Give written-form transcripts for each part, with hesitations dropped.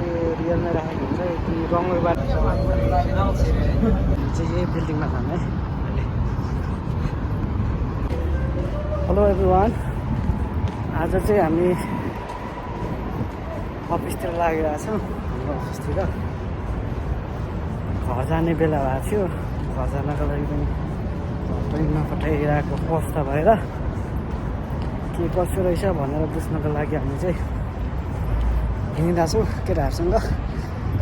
चाहिँ रियलमै राखेको हुन्छ कि रङ वेबाट चाहिँ यही बिल्डिङमा छन् है अहिले। हेलो एभ्रिवान, आज चाहिँ हामी अफिसतिर लागिरहेको छौँ। हाम्रो अफिसतिर घर जाने बेला भएको थियो। घर जानको लागि पनि ट्रेनमा पठाइरहेको अवस्था भएर के कसो रहेछ भनेर बुझ्नको लागि हामी चाहिँ हिँडिरहेको छौँ केटाहरूसँग।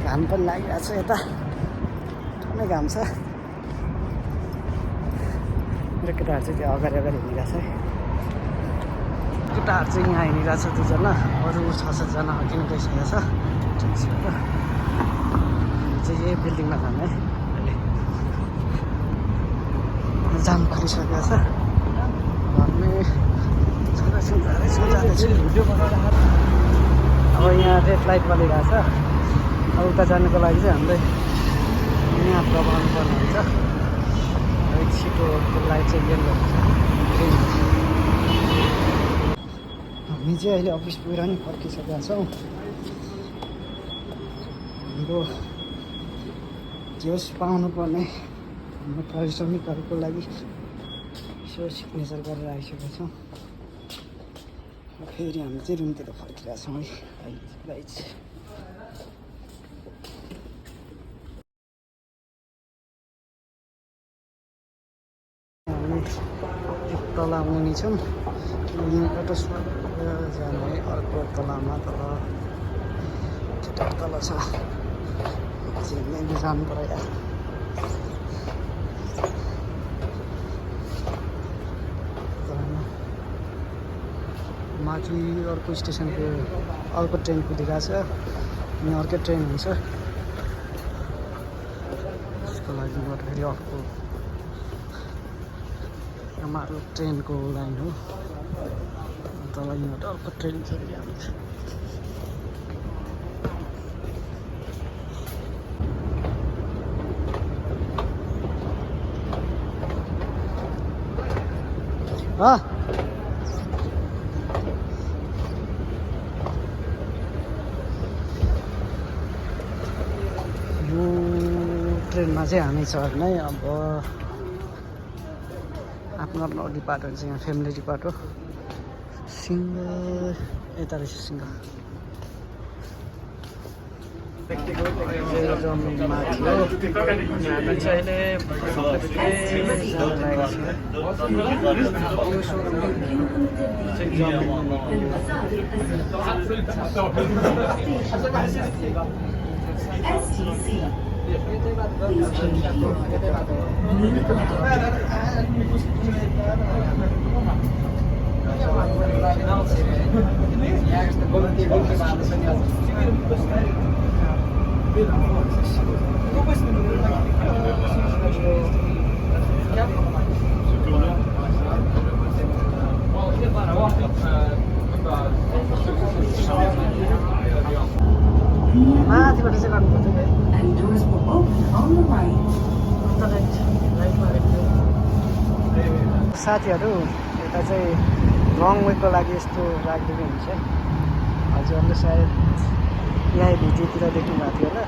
घाम पनि लागिरहेको छ, यता ठुलै घाम छ। मेरो केटाहरू चाहिँ त्यो अगाडि हिँडिरहेको छ है। केटाहरू चाहिँ यहाँ हिँडिरहेको छ दुईजना, अरू 6-7जना अघि नै गइसकेको छ। चाहिँ यही बिल्डिङमा छन् है अहिले। जाम परिसकेको छ। घरमै अब यहाँ रेड लाइट बलिरहेको छ। अब उता जानुको लागि चाहिँ हामीले यहाँ दबाउनु पर्ने हुन्छ। अलिक छिटो त्यो लाइट चाहिँ येल्लो हुन्छ। हामी चाहिँ अहिले अफिस पुगेर नि फर्किसकेका छौँ। हाम्रो जे होस् पाउनुपर्ने हाम्रो पारिश्रमिकहरूको लागि यसो सिग्नेचर गरेर आइसकेका छौँ। फेरि हामी चाहिँ रुमतिर फर्किरहेको छौँ है अहिले चाहिँ। हामी एक तला मुनि छौँ। यहीँबाट जाने अर्को तलामा तल केटा तल छ। चाहिँ जानु पऱ्यो। माथि अर्को स्टेसनको अर्को ट्रेन कुदिरहेको छ। अनि अर्कै ट्रेन हुन्छ, त्यसको लागि फेरि अर्को हाम्रो ट्रेनको लाइन हो। तल यहाँबाट अर्को ट्रेन छ। यो ट्रेनमा चाहिँ हामी चढ्ने अब आफ्नो डिपार्टमेन्ट चाहिँ यहाँ फ्यामिली डिपार्ट हो। सिङ्गल यता रहेछ सिङ्गल। माथिबाट चाहिँ गर्नुपर्छ। साथीहरू यता चाहिँ लङ वेको लागि यस्तो राखिदिएको हुन्छ। हजुरहरूले सायद यहाँ भिडियोतिर देख्नु भएको थियो होला।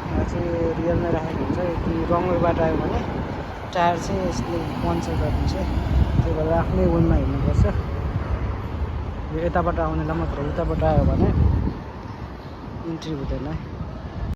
यहाँ चाहिँ रियलमै राखेको हुन्छ कि रङ वेबाट आयो भने टायर चाहिँ यसले पन्चर गरिदिन्छ। त्यही भएर आफ्नै वेमा हिँड्नुपर्छ। यो यताबाट आउनेलाई मात्र, उताबाट आयो भने इन्ट्री हुँदैन।